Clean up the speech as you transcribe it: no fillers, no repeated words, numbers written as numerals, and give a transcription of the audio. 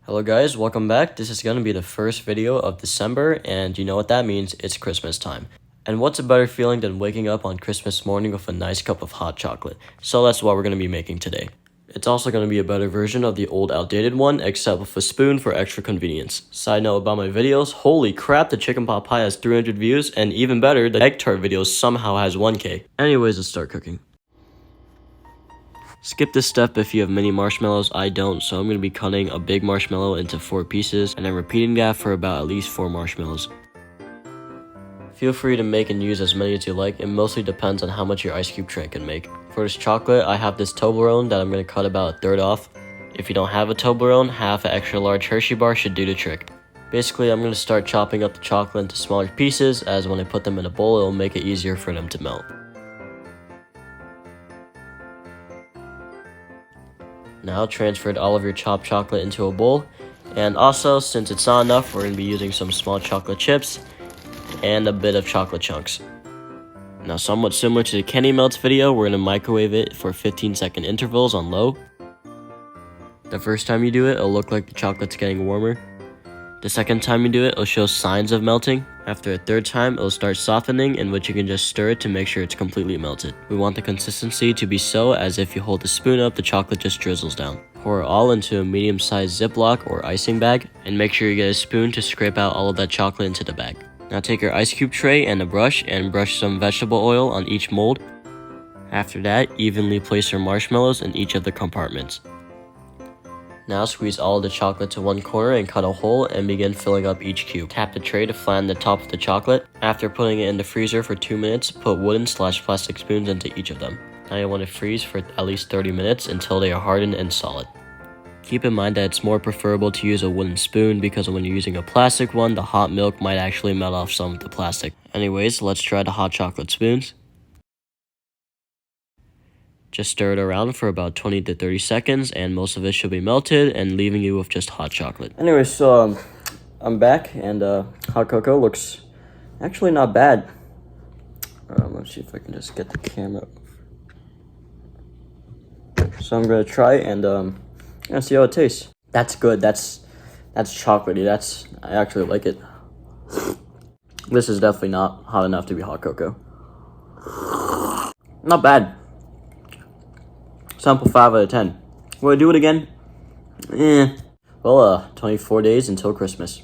Hello guys, welcome back. This is going to be the first video of December, and you know what that means, it's Christmas time. And what's a better feeling than waking up on Christmas morning with a nice cup of hot chocolate? So that's what we're going to be making today. It's also going to be a better version of the old outdated one, except with a spoon for extra convenience. Side note about my videos, holy crap, the chicken pot pie has 300 views, and even better, the egg tart video somehow has 1K. Anyways, let's start cooking. Skip this step if you have mini marshmallows. I don't, so I'm going to be cutting a big marshmallow into 4 pieces and then repeating that for about at least 4 marshmallows. Feel free to make and use as many as you like. It mostly depends on how much your ice cube tray can make. For this chocolate, I have this Toblerone that I'm going to cut about a third off. If you don't have a Toblerone, half an extra large Hershey bar should do the trick. Basically, I'm going to start chopping up the chocolate into smaller pieces, as when I put them in a bowl, it will make it easier for them to melt. Now transferred all of your chopped chocolate into a bowl, and also, since it's not enough, we're going to be using some small chocolate chips and a bit of chocolate chunks. Now, somewhat similar to the candy melts video, we're going to microwave it for 15-second intervals on low. The first time you do it, it'll look like the chocolate's getting warmer. The second time you do it, it'll show signs of melting. After a third time, it'll start softening, in which you can just stir it to make sure it's completely melted. We want the consistency to be so as if you hold the spoon up, the chocolate just drizzles down. Pour it all into a medium-sized Ziploc or icing bag, and make sure you get a spoon to scrape out all of that chocolate into the bag. Now take your ice cube tray and a brush and brush some vegetable oil on each mold. After that, evenly place your marshmallows in each of the compartments. Now squeeze all of the chocolate to one corner and cut a hole and begin filling up each cube. Tap the tray to flatten the top of the chocolate. After putting it in the freezer for 2 minutes, put wooden/plastic spoons into each of them. Now you want to freeze for at least 30 minutes until they are hardened and solid. Keep in mind that it's more preferable to use a wooden spoon because when you're using a plastic one, the hot milk might actually melt off some of the plastic. Anyways, let's try the hot chocolate spoons. Just stir it around for about 20 to 30 seconds and most of it should be melted and leaving you with just hot chocolate. Anyway, so I'm back and hot cocoa looks actually not bad. Let's see if I can just get the camera. So I'm going to try and see how it tastes. That's good. That's chocolatey. I actually like it. This is definitely not hot enough to be hot cocoa. Not bad. Sample 5 out of 10. Will I do it again? Well, 24 days until Christmas.